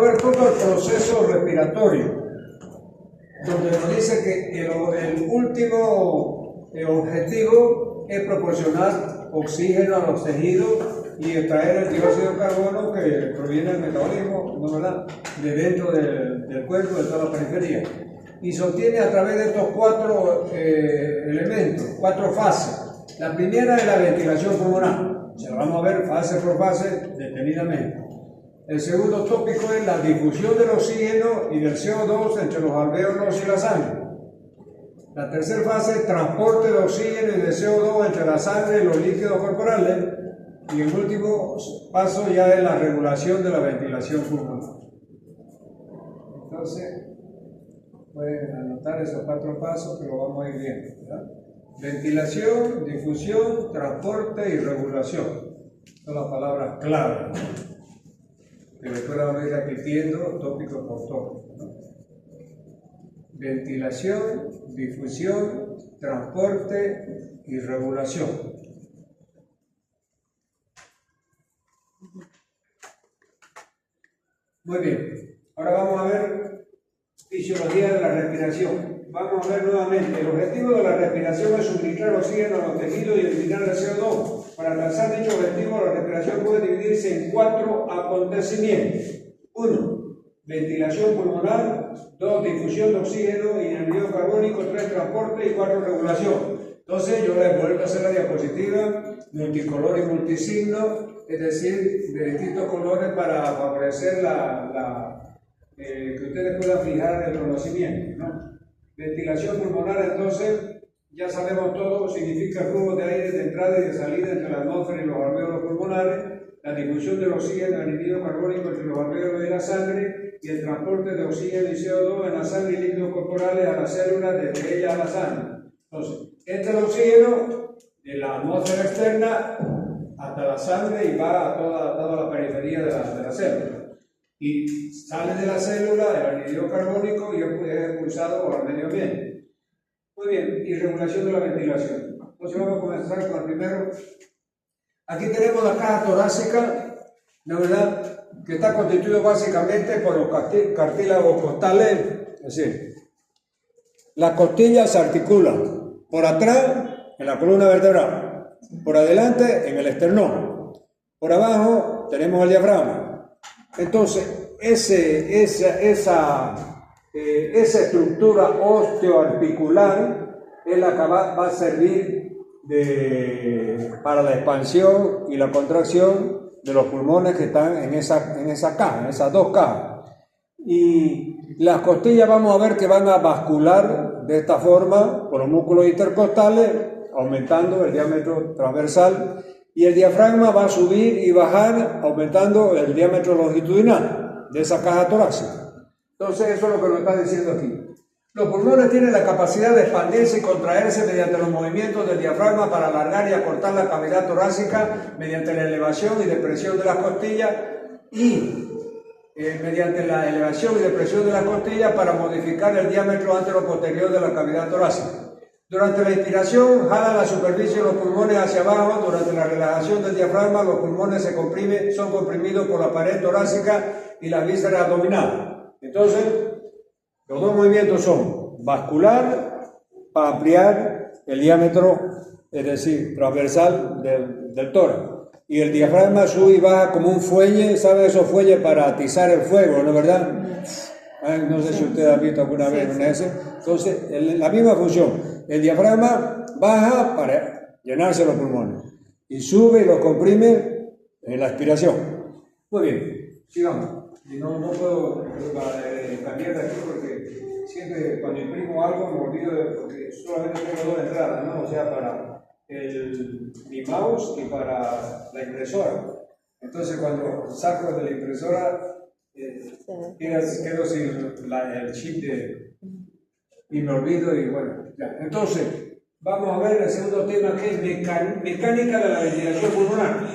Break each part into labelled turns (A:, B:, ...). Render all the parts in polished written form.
A: ver todo el proceso respiratorio, donde nos dice que el último objetivo es proporcionar oxígeno a los tejidos y extraer el dióxido de carbono que proviene del metabolismo, ¿no, verdad?, de dentro del cuerpo, de toda la periferia. Y se obtiene a través de estos cuatro elementos, cuatro fases. La primera es la ventilación pulmonar. Se la vamos a ver fase por fase detenidamente. El segundo tópico es la difusión del oxígeno y del CO2 entre los alvéolos y la sangre. La tercera fase es transporte de oxígeno y de CO2 entre la sangre y los líquidos corporales. Y el último paso ya es la regulación de la ventilación pulmonar. Entonces, pueden anotar esos cuatro pasos que lo vamos a ir viendo, ¿verdad? Ventilación, difusión, transporte y regulación. Son las palabras clave, ¿no?, que después la vamos a ir repitiendo tópico por tópico, ¿no? Ventilación, difusión, transporte y regulación. Muy bien, ahora vamos a ver fisiología de la respiración. Vamos a ver nuevamente, el objetivo de la respiración es suministrar oxígeno a los tejidos y eliminar el CO2. Para alcanzar dicho objetivo, la respiración puede dividirse en cuatro acontecimientos. 1. Ventilación pulmonar. 2. Difusión de oxígeno y anhídrido carbónico. 3. Transporte. Y 4. Regulación. Entonces yo les vuelvo a hacer la diapositiva multicolor y multisigno, es decir, de distintos colores para favorecer que ustedes puedan fijar el conocimiento, ¿no? Ventilación pulmonar, entonces, ya sabemos todo, significa flujo de aire de entrada y de salida entre la atmósfera y los alvéolos pulmonares, la difusión del oxígeno y anhídrido carbónico entre los alvéolos y la sangre, y el transporte de oxígeno y CO2 en la sangre y líquidos corporales a las células, desde ella a la sangre. Entonces, entra el oxígeno de la atmósfera externa hasta la sangre y va a toda la periferia de la célula. Y sale de la célula el anhídrido carbónico y es expulsado por el medio ambiente. Muy bien, y regulación de la ventilación. Entonces vamos a comenzar con el primero. Aquí tenemos la caja torácica, ¿no, verdad?, que está constituido básicamente por los cartílagos costales, es decir, las costillas se articulan por atrás en la columna vertebral, por adelante en el esternón, por abajo tenemos el diafragma. Entonces, esa estructura osteoarticular es la que va a servir para la expansión y la contracción de los pulmones que están en esa caja, en esas dos cajas. Y las costillas vamos a ver que van a bascular de esta forma por los músculos intercostales, aumentando el diámetro transversal. Y el diafragma va a subir y bajar aumentando el diámetro longitudinal de esa caja torácica. Entonces eso es lo que nos está diciendo aquí. Los pulmones tienen la capacidad de expandirse y contraerse mediante los movimientos del diafragma para alargar y acortar la cavidad torácica mediante la elevación y depresión de las costillas y mediante la elevación y depresión de las costillas para modificar el diámetro antero-posterior de la cavidad torácica. Durante la inspiración, jalan la superficie de los pulmones hacia abajo. Durante la relajación del diafragma, los pulmones son comprimidos por la pared torácica y la víscera abdominal. Entonces, los dos movimientos son vascular para ampliar el diámetro, es decir, transversal del tórax. Y el diafragma sube y baja como un fuelle, ¿sabe esos fuelles para atizar el fuego, no es verdad? No sé si usted ha visto alguna vez una ese. Entonces, la misma función. El diafragma baja para llenarse los pulmones y sube y los comprime en la aspiración. Muy bien, sigamos. Y no puedo cambiar de aquí porque siempre cuando imprimo algo me olvido porque solamente tengo dos entradas, ¿no? O sea, para mi mouse y para la impresora. Entonces cuando saco de la impresora quedo sin el chip y me olvido y bueno, ya. Entonces, vamos a ver el segundo tema que es mecánica de la ventilación pulmonar.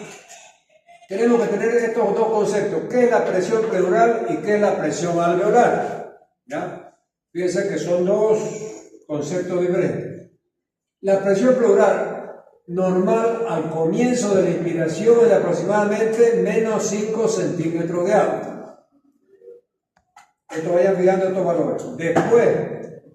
A: Tenemos que tener estos dos conceptos, ¿qué es la presión pleural y qué es la presión alveolar? ¿Ya? Fíjense que son dos conceptos diferentes. La presión pleural normal al comienzo de la inspiración es de aproximadamente menos 5 centímetros de agua. Esto vayan fijando estos valores. Después,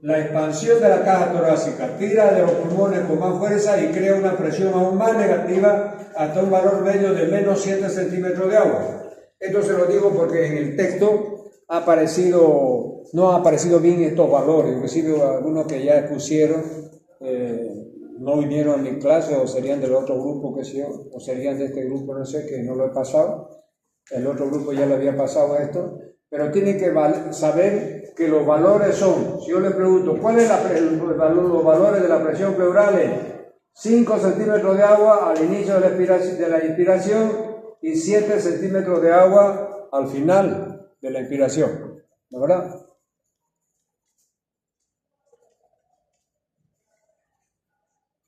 A: la expansión de la caja torácica tira de los pulmones con más fuerza y crea una presión aún más negativa hasta un valor medio de menos 7 centímetros de agua. Esto se lo digo porque en el texto no ha aparecido bien estos valores. Inclusive algunos que ya expusieron no vinieron a mi clase o serían del otro grupo, qué sé yo, o serían de este grupo, no sé, que no lo he pasado. El otro grupo ya le había pasado esto. Pero tiene que saber que los valores son, si yo le pregunto, ¿cuáles son los valores de la presión pleural? 5 centímetros de agua al inicio de la inspiración y 7 centímetros de agua al final de la inspiración, ¿no, verdad?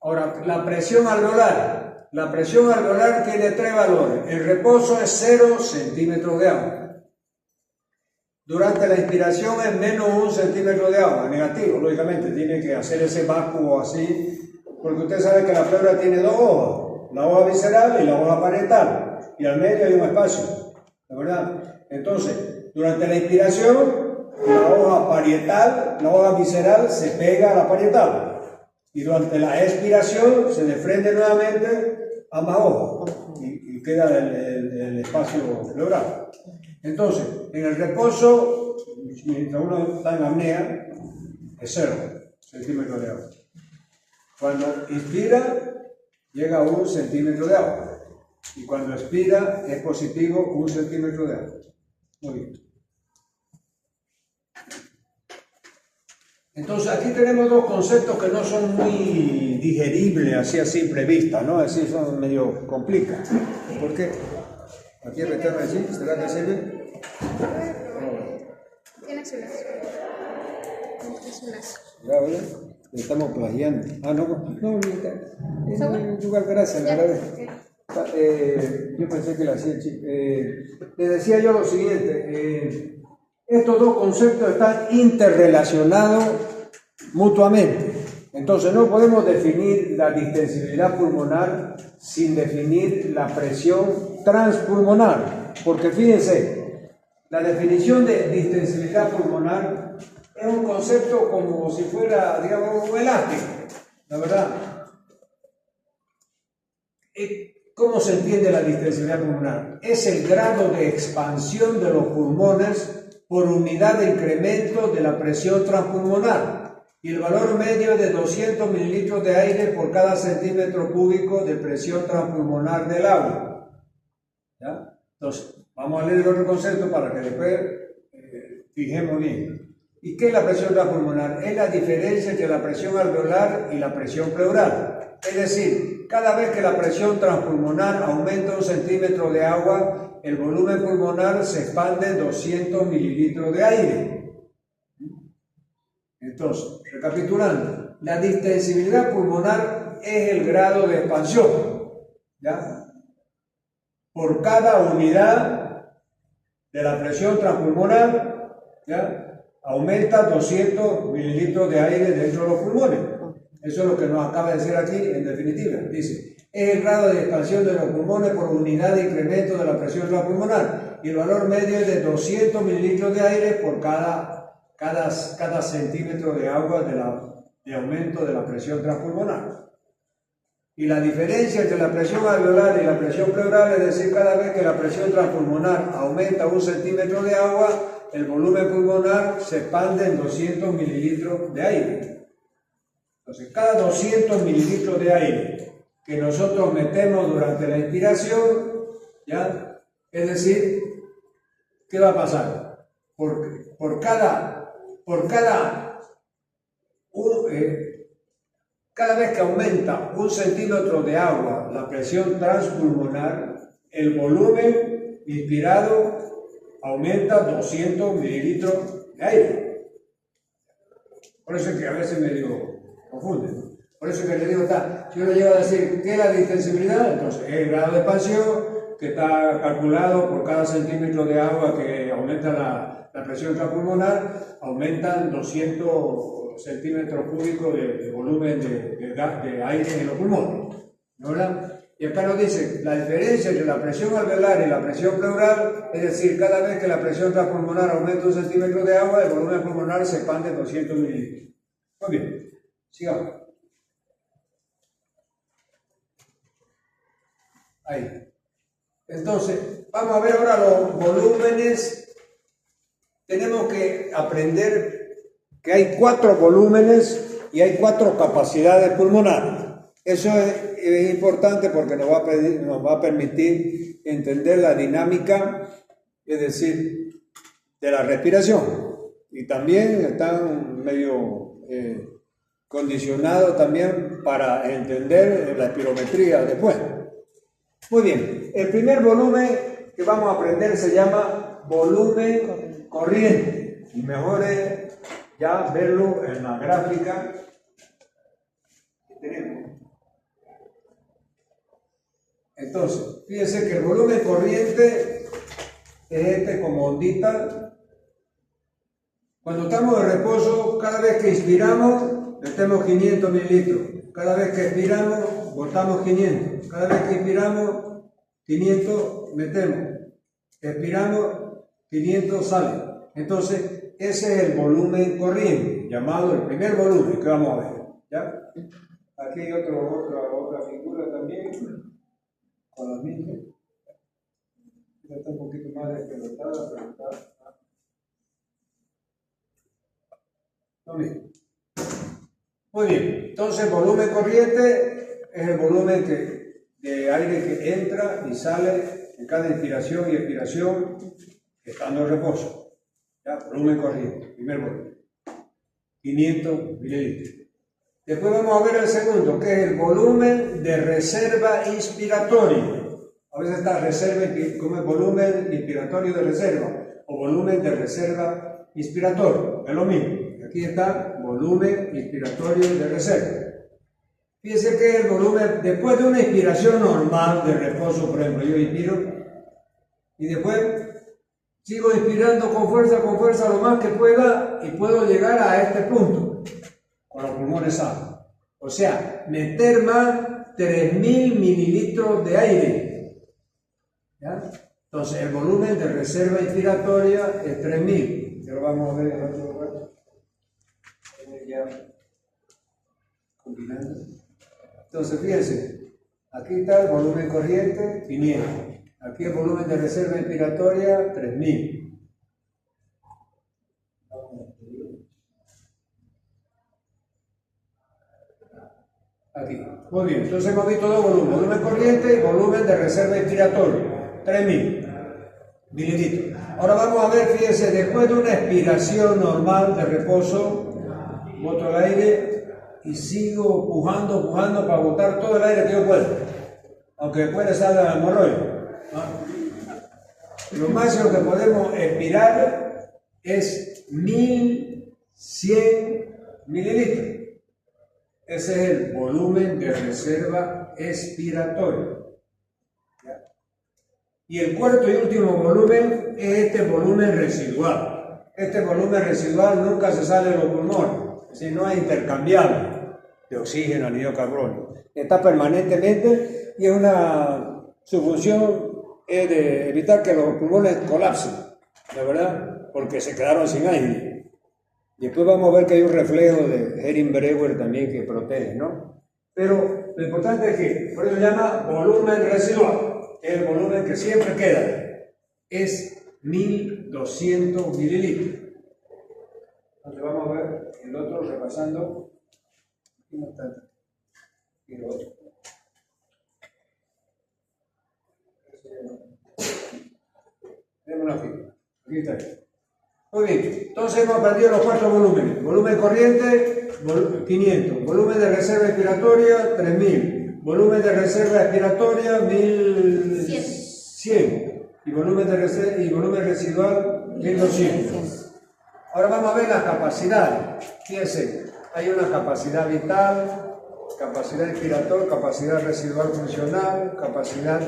A: Ahora, la presión alveolar. La presión alveolar tiene 3 valores. El reposo es 0 centímetros de agua. Durante la inspiración es menos 1 centímetro de agua, negativo, lógicamente, tiene que hacer ese vacuo así, porque usted sabe que la pleura tiene 2 hojas, la hoja visceral y la hoja parietal, y al medio hay un espacio, ¿de verdad? Entonces, durante la inspiración, la hoja parietal, la hoja visceral se pega a la parietal, y durante la expiración se desprende nuevamente ambas hojas, y queda el espacio pleural. Entonces, en el reposo, mientras uno está en apnea, es 0 centímetros de agua. Cuando inspira, llega a 1 centímetro de agua. Y cuando expira, es positivo 1 centímetro de agua. Muy bien. Entonces, aquí tenemos 2 conceptos que no son muy digeribles, así a simple vista, ¿no? Así son medio complicados. ¿Por qué? Aquí retorno así, ¿será que sirve?
B: Tiene su lazo.
A: Ya, ¿verdad? Estamos plagiando. Ah, no, igual, gracias. Yo pensé que la hacía chico. Les decía yo lo siguiente, estos 2 conceptos están interrelacionados mutuamente. Entonces no podemos definir la distensibilidad pulmonar sin definir la presión transpulmonar, porque fíjense, la definición de distensibilidad pulmonar es un concepto como si fuera, digamos, un elástico, la verdad. ¿Cómo se entiende la distensibilidad pulmonar? Es el grado de expansión de los pulmones por unidad de incremento de la presión transpulmonar. Y el valor medio es de 200 mililitros de aire por cada centímetro cúbico de presión transpulmonar del agua. ¿Ya? Entonces, vamos a leer el otro concepto para que después fijemos bien. ¿Y qué es la presión transpulmonar? Es la diferencia entre la presión alveolar y la presión pleural. Es decir, cada vez que la presión transpulmonar aumenta 1 centímetro de agua, el volumen pulmonar se expande 200 mililitros de aire. Entonces, recapitulando, la distensibilidad pulmonar es el grado de expansión, ¿ya? Por cada unidad de la presión transpulmonar, ¿ya? Aumenta 200 mililitros de aire dentro de los pulmones. Eso es lo que nos acaba de decir aquí, en definitiva. Dice, es el grado de expansión de los pulmones por unidad de incremento de la presión transpulmonar. Y el valor medio es de 200 mililitros de aire por cada centímetro de agua de aumento de la presión transpulmonar. Y la diferencia entre la presión alveolar y la presión pleural es decir, cada vez que la presión transpulmonar aumenta 1 centímetro de agua, el volumen pulmonar se expande en 200 mililitros de aire. Entonces, cada 200 mililitros de aire que nosotros metemos durante la inspiración, ¿ya? Es decir, ¿qué va a pasar? Cada vez que aumenta 1 centímetro de agua la presión transpulmonar, el volumen inspirado aumenta 200 mililitros de aire. Por eso es que a veces medio confunde, ¿no? Por eso es que le digo, si uno llega a decir ¿qué es la distensibilidad? Entonces es el grado de expansión que está calculado por cada centímetro de agua que aumenta la presión transpulmonar, aumentan 200 centímetros cúbicos de volumen de aire en los pulmones, ¿no, verdad? Y acá nos dice la diferencia entre la presión alveolar y la presión pleural, es decir, cada vez que la presión intrapulmonar aumenta 1 centímetro de agua, el volumen pulmonar se expande 200 mililitros. Muy bien, sigamos. Ahí. Entonces, vamos a ver ahora los volúmenes. Tenemos que aprender que hay 4 volúmenes y hay 4 capacidades pulmonares. Eso es importante porque nos va a permitir entender la dinámica, es decir, de la respiración. Y también están medio condicionados también para entender la espirometría después. Muy bien, el primer volumen que vamos a aprender se llama volumen corriente. Y mejor es ya verlo en la gráfica que tenemos. Entonces, fíjense que el volumen corriente es este como ondita. Cuando estamos de reposo, cada vez que inspiramos, metemos 500 mililitros. Cada vez que expiramos, botamos 500. Cada vez que inspiramos, 500 metemos. Expiramos, 500 sale. Entonces, ese es el volumen corriente, llamado el primer volumen que vamos a ver. ¿Ya? Aquí hay otra figura también, con la misma. Esta está un poquito más despelotada, pero está. Lo mismo. Muy bien, entonces volumen corriente es el volumen de aire que entra y sale en cada inspiración y expiración estando en reposo. ¿Ya? Volumen corriente, primer volumen. 500 mililitros. Después vamos a ver el segundo, que es el volumen de reserva inspiratoria. A veces está reserva como el volumen inspiratorio de reserva o volumen de reserva inspiratorio. Es lo mismo. Aquí está volumen inspiratorio de reserva. Fíjense que el volumen, después de una inspiración normal de reposo, por ejemplo, yo inspiro y después sigo inspirando con fuerza lo más que pueda y puedo llegar a este punto con los pulmones sanos. O sea, meter más 3000 mililitros de aire. ¿Ya? Entonces, el volumen de reserva inspiratoria es 3000. Ya lo vamos a ver en otro lugar. Ya combinando. Entonces, fíjense, aquí está el volumen corriente, 500. Aquí el volumen de reserva inspiratoria, 3000. Aquí. Muy bien, entonces hemos visto dos volúmenes, volumen corriente y volumen de reserva inspiratoria, 3000 mililitros. Ahora vamos a ver, fíjense, después de una expiración normal de reposo, boto el aire y sigo pujando para botar todo el aire que yo pueda, aunque después le salga el hemorroide, ¿no? Lo máximo que podemos expirar es 1100 mililitros. Ese es el volumen de reserva expiratoria. ¿Ya? Y el cuarto y último volumen es este volumen residual. Este volumen residual nunca se sale de los pulmones. Si no es intercambiable de oxígeno, anhídrido de carbono. Está permanentemente y su función es de evitar que los pulmones colapsen, ¿la verdad? Porque se quedaron sin aire. Y después vamos a ver que hay un reflejo de Hering-Breuer también que protege, ¿no? Pero lo importante es que, por eso se llama volumen residual, que es el volumen que siempre queda. Es 1200 mililitros. Entonces vamos a ver el otro repasando. Aquí no está. Y el otro. Démoslo aquí. Aquí está. Muy bien. Entonces hemos aprendido los 4 volúmenes. Volumen corriente, 500. Volumen de reserva expiratoria, 3000. Volumen de reserva expiratoria, 1100. Y volumen residual, 1200. Ahora vamos a ver las capacidades. Fíjense, hay una capacidad vital, capacidad inspiratoria, capacidad residual funcional, capacidad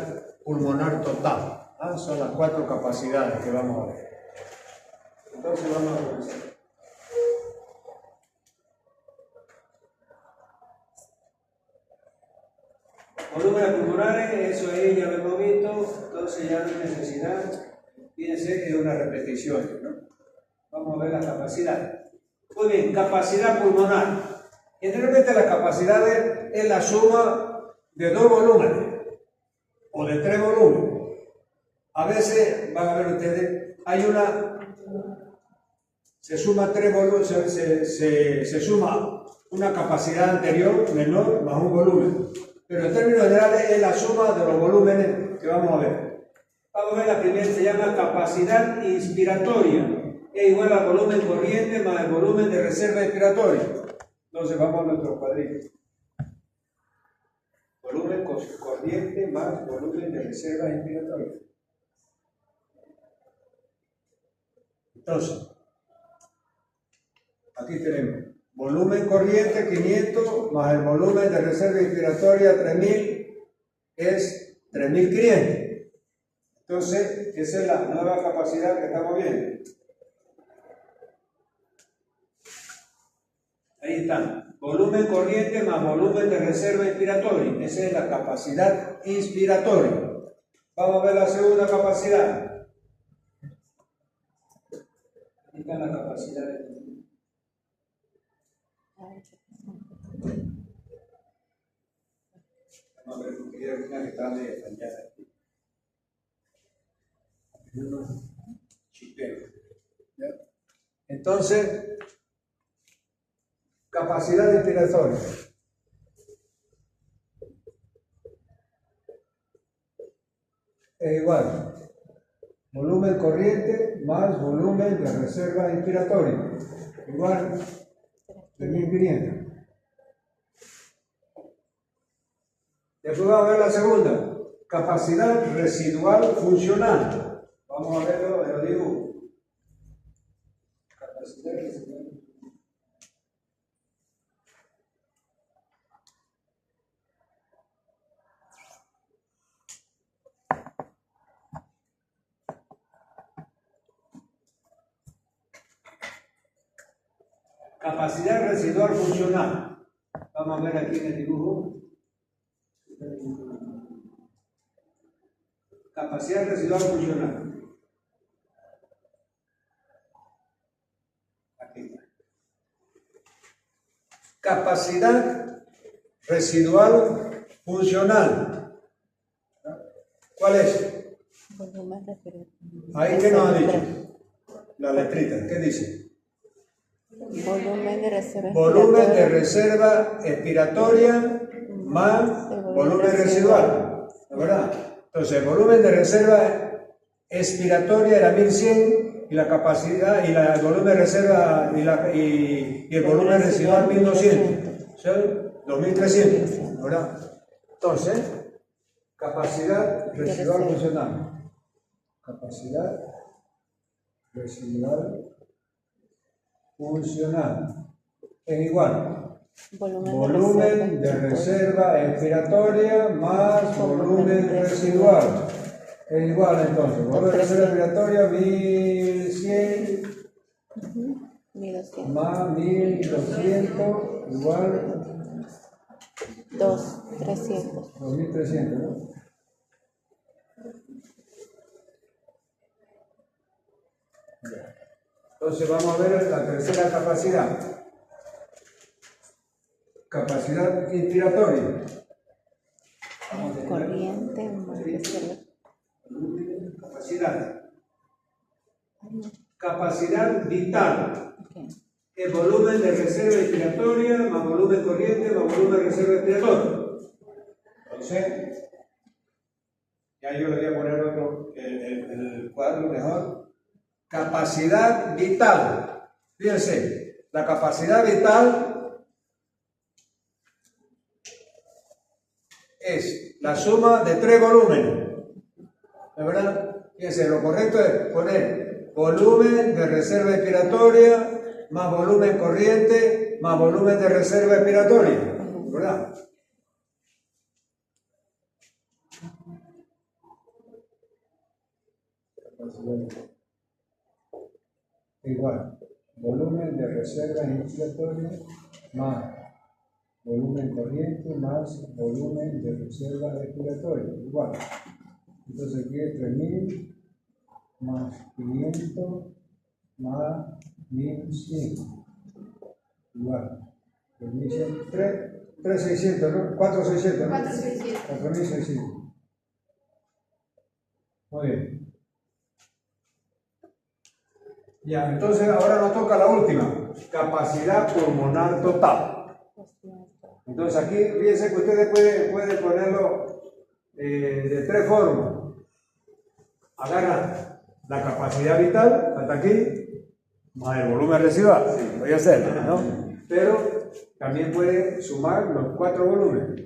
A: pulmonar total. Son las 4 capacidades que vamos a ver. Entonces vamos a revisar. Volúmenes pulmonares hay necesidad, fíjense, es una repetición, ¿no? Vamos a ver la capacidad. Muy bien, capacidad pulmonar. Generalmente la capacidad es la suma de 2 volúmenes o de 3 volúmenes. A veces, van a ver ustedes, hay se suma 3 volúmenes, se suma una capacidad anterior menor más un volumen. Pero en términos generales es la suma de los volúmenes que vamos a ver. Vamos a ver la primera, se llama capacidad inspiratoria. Es igual al volumen corriente más el volumen de reserva inspiratoria. Entonces vamos a nuestro cuadrito. Volumen corriente más volumen de reserva inspiratoria. Entonces, aquí tenemos volumen corriente 500 más el volumen de reserva inspiratoria 3000 es 3500. Entonces, esa es la nueva capacidad que estamos viendo. Ahí está, volumen corriente más volumen de reserva inspiratoria. Esa es la capacidad inspiratoria. Vamos a ver la segunda capacidad. Ahí está la capacidad. Vamos a ver, porque hay una que está medio fallada aquí. Entonces, capacidad inspiratoria. Es igual. Volumen corriente más volumen de reserva inspiratoria. Igual 3500. Después vamos a ver la segunda. Capacidad residual funcional. Vamos a verlo en el dibujo. Capacidad residual. Capacidad residual funcional. Vamos a ver aquí en el dibujo. Capacidad residual funcional. Aquí está. Capacidad residual funcional. ¿Cuál es? Ahí que nos ha dicho. La letrita, ¿qué dice?
B: Volumen de reserva
A: expiratoria más volumen residual, ¿no verdad? Entonces, el volumen de reserva expiratoria era 1100 y la capacidad y el volumen de reserva y el volumen residual 1200, son 2300, ¿no verdad? Entonces, capacidad residual funcional. Capacidad residual funcional es igual volumen de reserva expiratoria más volumen residual es igual entonces volumen de reserva expiratoria 1100 más 1200 igual 2300, ¿no? Entonces vamos a ver la tercera capacidad. Capacidad inspiratoria.
B: corriente más reserva.
A: Capacidad. Capacidad vital. El volumen de reserva inspiratoria más volumen corriente más volumen de reserva inspiratoria. Entonces, ya yo le voy a poner otro, el cuadro mejor. Capacidad vital. Fíjense, la capacidad vital es la suma de 3 volúmenes. ¿De verdad? Fíjense, lo correcto es poner volumen de reserva expiratoria más volumen corriente más volumen de reserva expiratoria. ¿Verdad? Igual, volumen de reserva inspiratoria más volumen corriente más volumen de reserva expiratoria. Igual. Entonces aquí es 3.000 más 500 más 1.100. Igual. 3.600, ¿no? 4.600, ¿no? 4.600. Muy bien. Ya, entonces ahora nos toca la última. Capacidad pulmonar total. Entonces aquí, fíjense que ustedes pueden ponerlo de tres formas. Agarran la capacidad vital, hasta aquí, más el volumen residual. Sí, voy a hacerlo, ¿no? Pero también puede sumar los 4 volúmenes.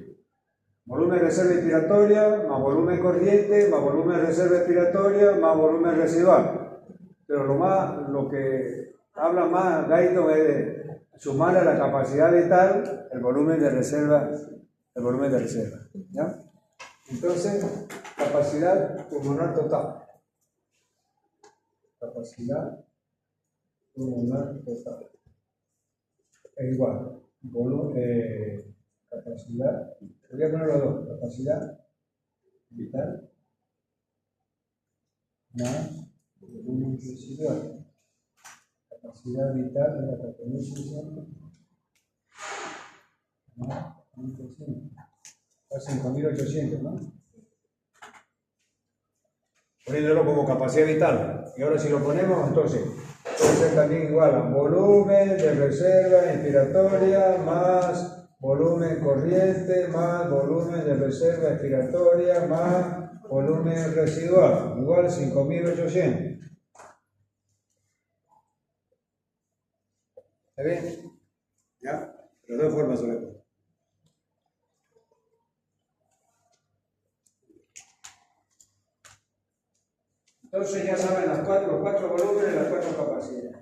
A: Volumen de reserva inspiratoria, más volumen corriente, más volumen de reserva expiratoria, más volumen residual. Pero lo que habla más Guyton es de sumar a la capacidad vital el volumen de reserva, ¿ya? Entonces, capacidad pulmonar total. Capacidad pulmonar total. Es igual. Capacidad, voy a poner los dos, capacidad vital más volumen residual. Capacidad vital de la 4.600 más 1.600. A 5.800, ¿no? Poniéndolo como capacidad vital. Y ahora si lo ponemos, entonces puede ser también igual a volumen de reserva inspiratoria más volumen corriente más volumen de reserva expiratoria más volumen residual, igual 5.800. ¿Está bien? ¿Ya? De dos formas se lo. Entonces ya saben los cuatro volúmenes y las 4 capacidades.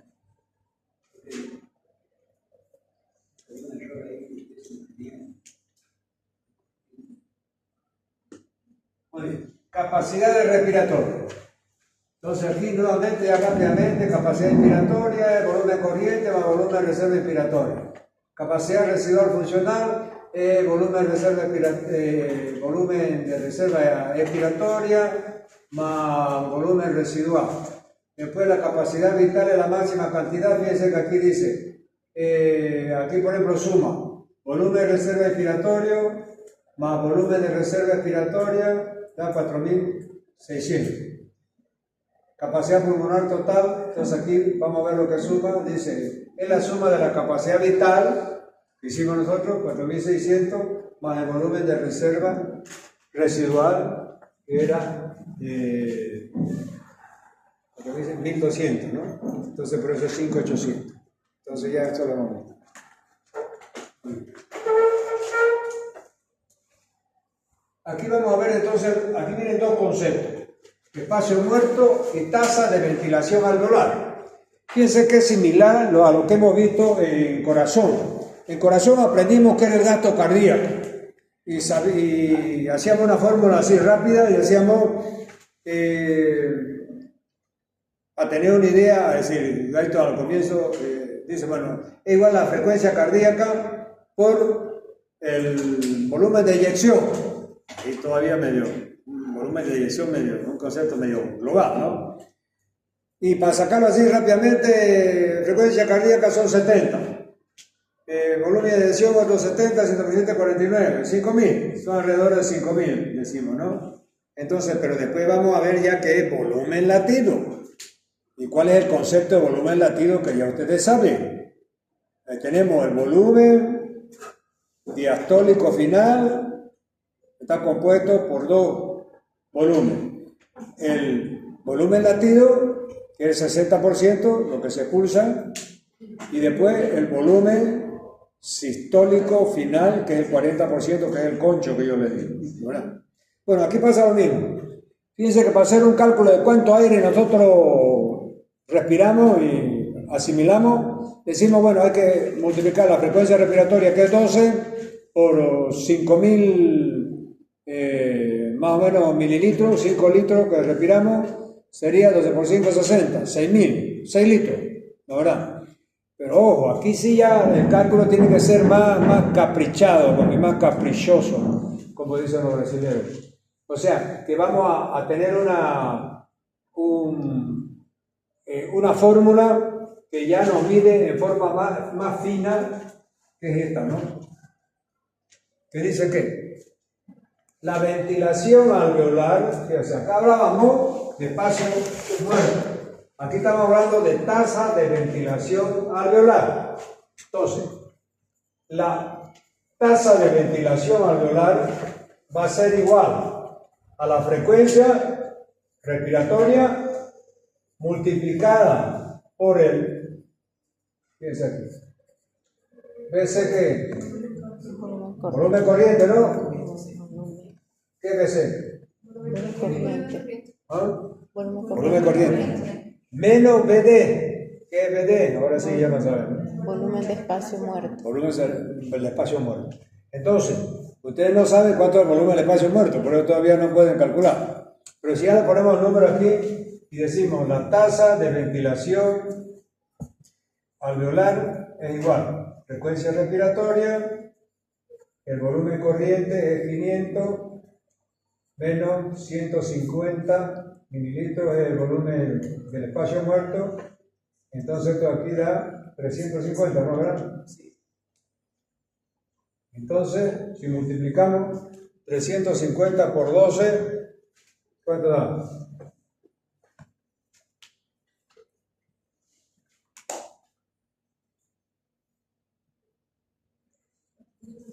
A: Muy bien. Capacidad respiratoria. Entonces aquí nuevamente, ya rápidamente, capacidad inspiratoria, volumen corriente más volumen de reserva inspiratoria. Capacidad residual funcional, volumen de reserva expiratoria más volumen residual. Después la capacidad vital es la máxima cantidad. Fíjense que aquí dice, aquí por ejemplo suma volumen de reserva expiratorio más volumen de reserva expiratoria da 4.600. Capacidad pulmonar total, entonces aquí vamos a ver lo que suma, dice, es la suma de la capacidad vital que hicimos nosotros, 4.600, más el volumen de reserva residual, que era 1.200, ¿no? Entonces por eso es 5.800. Entonces ya esto lo hemos visto. Aquí vamos a ver entonces, aquí vienen dos conceptos. Espacio muerto y tasa de ventilación alveolar. Fíjense que es similar a lo que hemos visto en corazón. En corazón aprendimos que era el gasto cardíaco y hacíamos una fórmula así rápida y hacíamos a tener una idea, es decir, Guyton al comienzo dice, bueno, es igual la frecuencia cardíaca por el volumen de eyección y todavía medio. Volumen de eyección medio, un concepto medio global, ¿no? Y para sacarlo así rápidamente, frecuencia cardíaca son 70. Volumen de eyección otros 70, 149, 5.000, son alrededor de 5.000, decimos, ¿no? Entonces, pero después vamos a ver ya qué es volumen latido. ¿Y cuál es el concepto de volumen latido que ya ustedes saben? Ahí tenemos el volumen diastólico final, está compuesto por dos volumen. El volumen latido, que es el 60%, lo que se pulsa, y después el volumen sistólico final, que es el 40%, que es el concho que yo le digo, ¿verdad? Bueno, aquí pasa lo mismo. Fíjense que para hacer un cálculo de cuánto aire nosotros respiramos y asimilamos, decimos, bueno, hay que multiplicar la frecuencia respiratoria, que es 12, por 5.000 más o menos mililitros, 5 litros que respiramos, sería 12 por 5, 60, 6.000, 6 litros, ¿no verdad? Pero ojo, aquí sí ya el cálculo tiene que ser más caprichado, más caprichoso, como dicen los brasileños. O sea, que vamos a tener una fórmula que ya nos mide en forma más fina, que es esta, ¿no? Que dice que la ventilación alveolar, que o sea, acá hablábamos de espacio muerto, aquí estamos hablando de tasa de ventilación alveolar. Entonces, la tasa de ventilación alveolar va a ser igual a la frecuencia respiratoria multiplicada por el, fíjense aquí, BC que volumen corriente, ¿no? ¿Qué BC?
B: Volumen corriente.
A: ¿Ah?
B: Volumen
A: corriente. Menos BD. ¿Qué es BD? Ahora sí ya no saben.
B: Volumen de espacio muerto.
A: Volumen del espacio muerto. Entonces, ustedes no saben cuánto es el volumen del espacio muerto, por eso todavía no pueden calcular. Pero si ya le ponemos el número aquí y decimos la tasa de ventilación alveolar es igual. Frecuencia respiratoria, el volumen corriente es 500 menos 150 mililitros es el volumen del espacio muerto. Entonces esto aquí da 350, ¿no? ¿Verdad? Entonces, si multiplicamos 350 por 12, ¿cuánto da?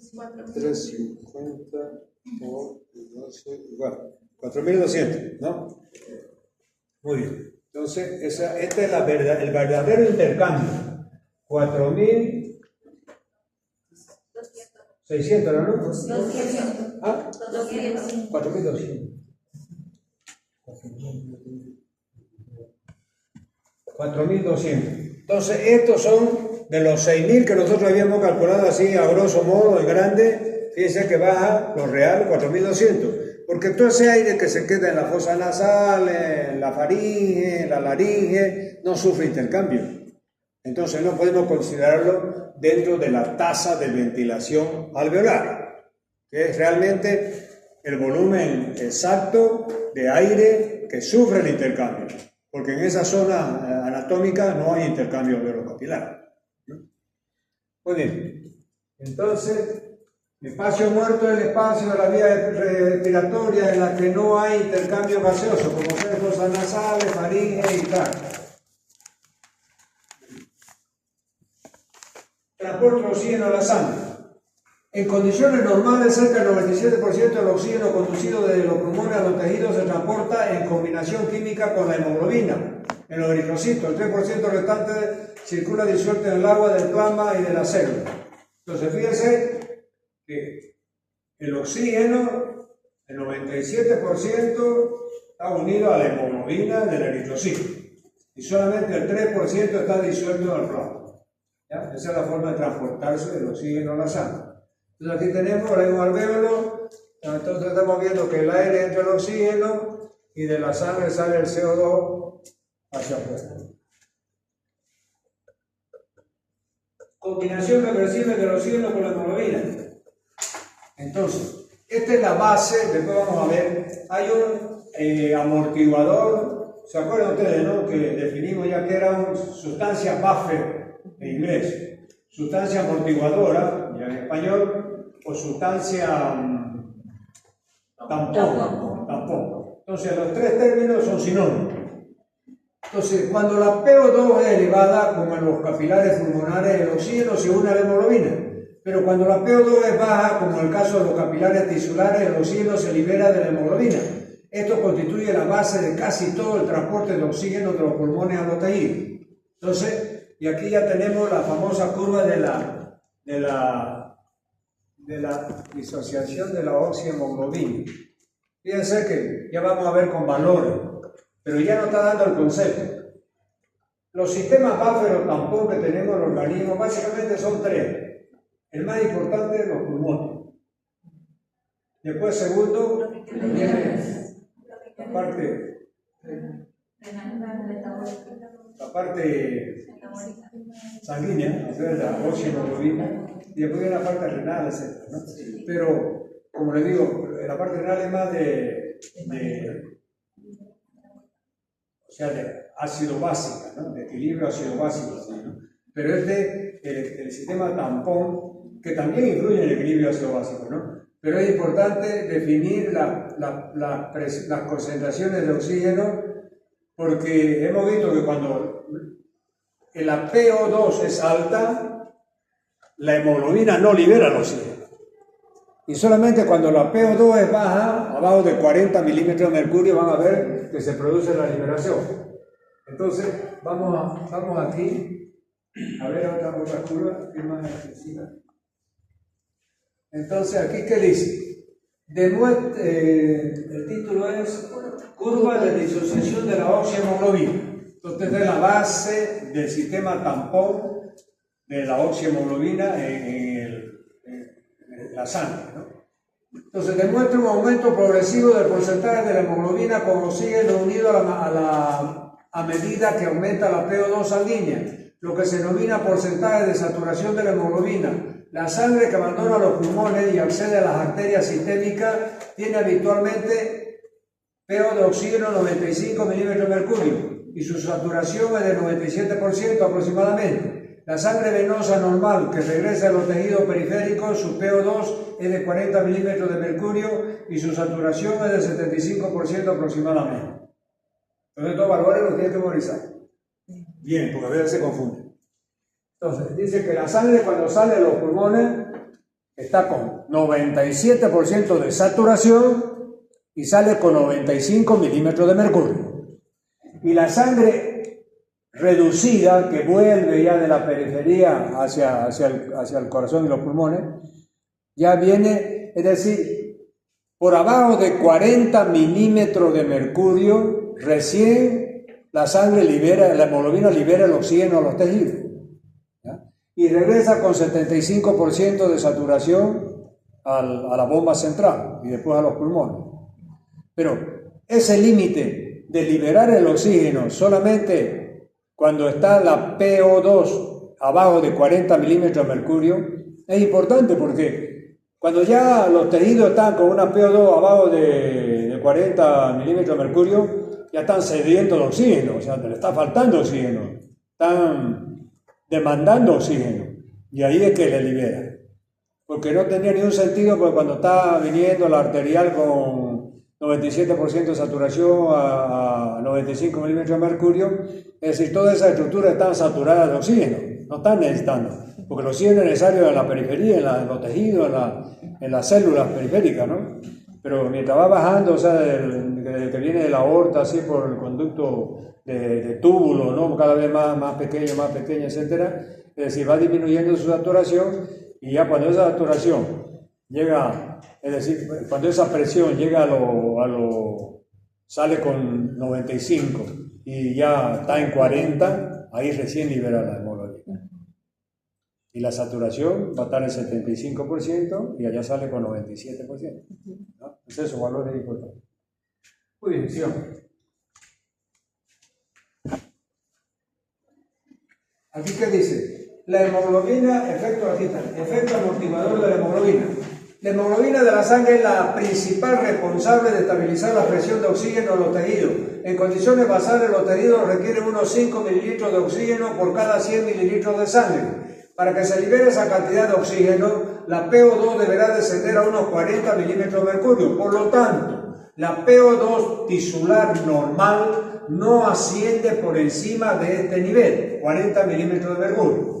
A: $350 por 12, igual, 4.200, ¿no? Muy bien. Entonces, este es el verdadero intercambio. 4.600, ¿no?
C: 200.
A: ¿Ah?
C: 200.
A: 4.200. 4.200. Entonces, estos son de los 6.000 que nosotros habíamos calculado así, a grosso modo, en grande. Fíjense que baja lo real 4.200. Porque todo ese aire que se queda en la fosa nasal, en la faringe, en la laringe, no sufre intercambio. Entonces no podemos considerarlo dentro de la tasa de ventilación alveolar, que es realmente el volumen exacto de aire que sufre el intercambio. Porque en esa zona anatómica no hay intercambio alveolo-capilar. Muy bien. Entonces, el espacio muerto es el espacio de la vía respiratoria en la que no hay intercambio gaseoso, como fosas nasales, faringe y tal. Transporte de oxígeno a la sangre. En condiciones normales, cerca del 97% del oxígeno conducido desde los pulmones a los tejidos se transporta en combinación química con la hemoglobina. En los eritrocitos, el 3% restante circula disuelto en el agua del plasma y de la célula. Entonces, fíjense que el oxígeno, el 97% está unido a la hemoglobina del eritrocito y solamente el 3% está disuelto en el plasma. ¿Ya? Esa es la forma de transportarse del oxígeno a la sangre. Entonces aquí tenemos el alvéolo, entonces estamos viendo que el aire entra el oxígeno y de la sangre sale el CO2 hacia afuera. Combinación reversible del oxígeno con la hemoglobina. Entonces, esta es la base, después vamos a ver, hay un amortiguador, ¿se acuerdan ustedes, no? Que definimos ya que era sustancia buffer en inglés, sustancia amortiguadora, ya en español, o sustancia tampón. Entonces, los tres términos son sinónimos. Entonces, cuando la PO2 es elevada, como en los capilares pulmonares, el oxígeno se une a la hemoglobina. Pero cuando la PO2 es baja, como en el caso de los capilares tisulares, el oxígeno se libera de la hemoglobina. Esto constituye la base de casi todo el transporte de oxígeno de los pulmones a los tejidos. Entonces, y aquí ya tenemos la famosa curva de la disociación de la oxihemoglobina. Fíjense que ya vamos a ver con valores, pero ya no está dando el concepto. Los sistemas buffer o tampón que tenemos en el organismo básicamente son tres. El más importante es los pulmones. Después, segundo, viene la parte sanguínea, o sea, la oxihemoglobina, y después viene la parte renal, etc., ¿no? Pero, como les digo, la parte renal es más de o sea, de ácido básico, ¿no? De equilibrio ácido básico, ¿no? Pero el sistema tampón, que también influye en el equilibrio ácido básico, ¿no? Pero es importante definir las concentraciones de oxígeno, porque hemos visto que cuando la PO2 es alta, la hemoglobina no libera el oxígeno. Y solamente cuando la PO2 es baja, abajo de 40 milímetros de mercurio, van a ver que se produce la liberación. Entonces, vamos aquí a ver otra curva que es más excesiva. Entonces, aquí, ¿qué dice? El título es Curva de disociación de la oxihemoglobina. Entonces, es la base del sistema tampón de la oxihemoglobina en la sangre, ¿no? Entonces, demuestra un aumento progresivo del porcentaje de la hemoglobina con oxígeno unido a medida que aumenta la PO2 sanguínea, lo que se denomina porcentaje de saturación de la hemoglobina. La sangre que abandona los pulmones y accede a las arterias sistémicas tiene habitualmente PO de oxígeno 95 milímetros de mercurio y su saturación es del 97% aproximadamente. La sangre venosa normal que regresa a los tejidos periféricos, su PO2 es de 40 milímetros de mercurio y su saturación es del 75% aproximadamente. Entonces estos valores los tienes que memorizar. Bien, porque a veces se confunden. Entonces, dice que la sangre cuando sale de los pulmones está con 97% de saturación y sale con 95 milímetros de mercurio. Y la sangre reducida que vuelve ya de la periferia hacia el corazón y los pulmones, ya viene, es decir, por abajo de 40 milímetros de mercurio, recién la sangre libera, la hemoglobina libera el oxígeno a los tejidos. Y regresa con 75% de saturación a la bomba central y después a los pulmones. Pero ese límite de liberar el oxígeno solamente cuando está la PO2 abajo de 40 milímetros de mercurio es importante, porque cuando ya los tejidos están con una PO2 abajo de 40 milímetros de mercurio, ya están sedientos de oxígeno, o sea, le está faltando oxígeno, están demandando oxígeno, y ahí es que le libera, porque no tenía ningún sentido, porque cuando está viniendo la arterial con 97% de saturación a 95 milímetros de mercurio, es decir, todas esas estructuras están saturadas de oxígeno, no están necesitando, porque el oxígeno es necesario en la periferia, en los tejidos, en las células periféricas, ¿no? Pero mientras va bajando, o sea, que viene de la aorta, así por el conducto de túbulo, ¿no? Cada vez más pequeño, etcétera. Es decir, va disminuyendo su saturación, y ya cuando esa saturación llega, es decir, cuando esa presión llega sale con 95 y ya está en 40, ahí recién libera la hemoglobina. Y la saturación va a estar en 75% y allá sale con 97%. ¿No? Entonces, esos valores es importante. Muy bien, sigamos. Aquí, ¿qué dice? La hemoglobina, efecto amortiguador de la hemoglobina. La hemoglobina de la sangre es la principal responsable de estabilizar la presión de oxígeno en los tejidos. En condiciones basales, los tejidos requieren unos 5 mililitros de oxígeno por cada 100 mililitros de sangre. Para que se libere esa cantidad de oxígeno, la PO2 deberá descender a unos 40 milímetros de mercurio. Por lo tanto, la PO2 tisular normal no asciende por encima de este nivel, 40 milímetros de mercurio.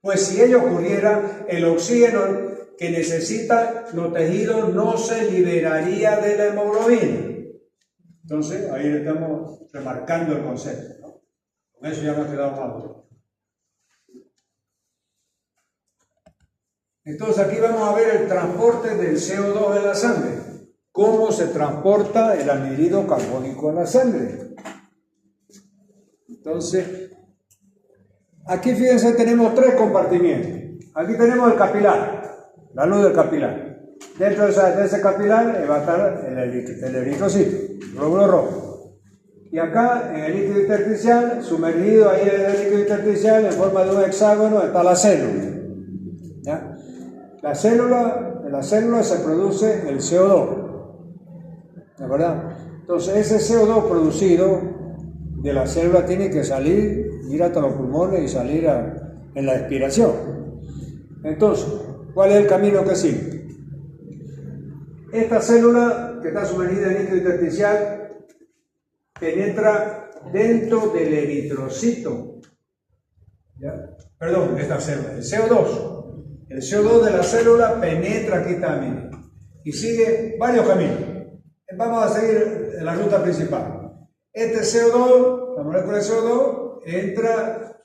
A: Pues si ello ocurriera, el oxígeno que necesitan los tejidos no se liberaría de la hemoglobina. Entonces, ahí estamos remarcando el concepto, ¿no? Con eso ya me ha quedado más duro. Entonces, aquí vamos a ver el transporte del CO2 en la sangre. ¿Cómo se transporta el anhídrido carbónico en la sangre? Entonces, aquí fíjense, tenemos 3 compartimientos. Aquí tenemos el capilar, la luz del capilar. Dentro de ese capilar va a estar el eritrocito, el glóbulo rojo. Y acá, en el líquido intersticial, sumergido ahí en el líquido intersticial, en forma de un hexágono, está la célula. ¿Ya? En la célula se produce el CO2. ¿de verdad? Entonces ese CO2 producido de la célula tiene que salir, ir hasta los pulmones y salir en la expiración. Entonces, ¿cuál es el camino que sigue? Esta célula que está sumergida en líquido intersticial penetra dentro del eritrocito. ¿Ya? Perdón, esta célula, el CO2. El CO2 de la célula penetra aquí también y sigue varios caminos. Vamos a seguir en la ruta principal. Este CO2, la molécula de CO2, entra,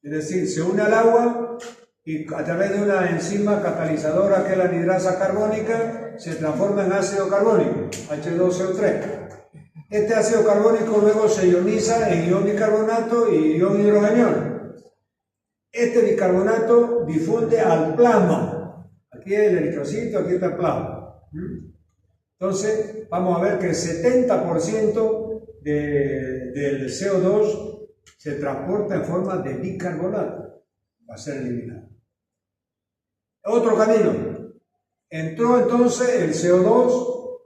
A: es decir, se une al agua y a través de una enzima catalizadora que es la anhidrasa carbónica se transforma en ácido carbónico, H2CO3. Este ácido carbónico luego se ioniza en ion bicarbonato y ion hidrogeniol. Este bicarbonato difunde al plasma. Aquí es el eritrocito, aquí está el plasma. Entonces, vamos a ver que el 70% del CO2 se transporta en forma de bicarbonato. Va a ser eliminado. Otro camino. Entró entonces el CO2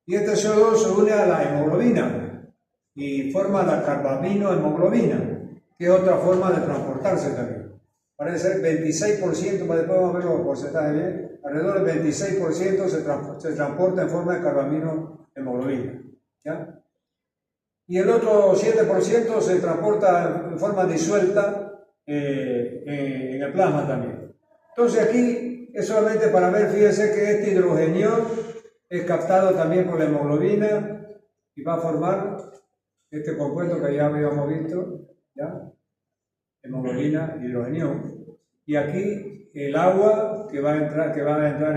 A: y este CO2 se une a la hemoglobina y forma la carbaminohemoglobina, que es otra forma de transportarse también. Parece ser 26%, para después vamos a ver los porcentajes bien, alrededor del 26% se transporta en forma de carbaminohemoglobina. ¿Ya? Y el otro 7% se transporta en forma disuelta en el plasma también. Entonces aquí es solamente para ver, fíjense que este hidrogeniol es captado también por la hemoglobina y va a formar este compuesto que ya habíamos visto, ¿ya? Hemoglobina, hidrogeniol. Y aquí el agua que va a entrar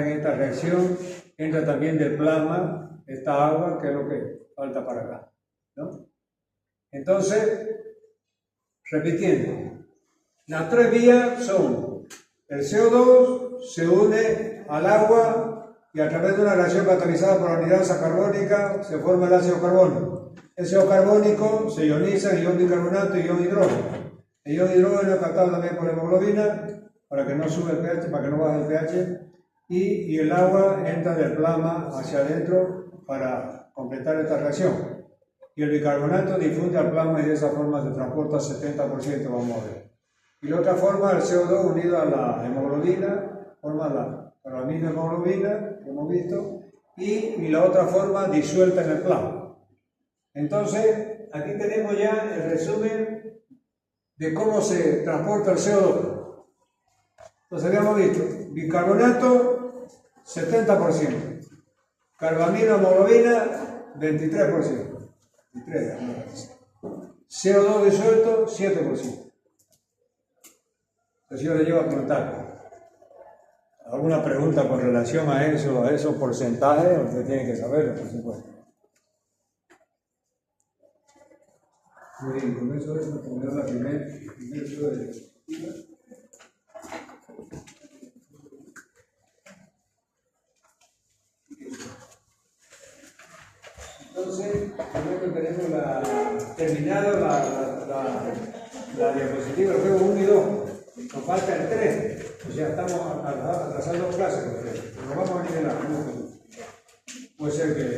A: en esta reacción entra también del plasma, esta agua que es lo que falta para acá, ¿no? Entonces, repitiendo, las tres vías son: el CO2 se une al agua y a través de una reacción catalizada por la anhidrasa carbónica se forma el ácido carbónico. El ácido carbónico se ioniza en ion bicarbonato y ion hidrógeno. El ion hidrógeno es captado también por la hemoglobina para que no sube el pH, para que no baje el pH, y el agua entra del plasma hacia adentro para completar esta reacción. Y el bicarbonato difunde al plasma y de esa forma se transporta 70%, vamos a ver. Y la otra forma, el CO2 unido a la hemoglobina, forma la carbaminohemoglobina, que hemos visto, y la otra forma disuelta en el plasma. Entonces, aquí tenemos ya el resumen de cómo se transporta el CO2. Entonces habíamos visto, bicarbonato 70%, carbaminohemoglobina 23%, CO2 disuelto 7%. Entonces yo le llevo a preguntar, ¿alguna pregunta con relación a esos porcentajes? Usted tiene que saberlo, por supuesto. Muy bien, con eso es la primera de entonces, primero tenemos terminado la diapositiva, el juego 1 y 2. Nos falta el 3. O sea, estamos atrasando clases con el 3. Pero vamos a nivelar. Puede ser que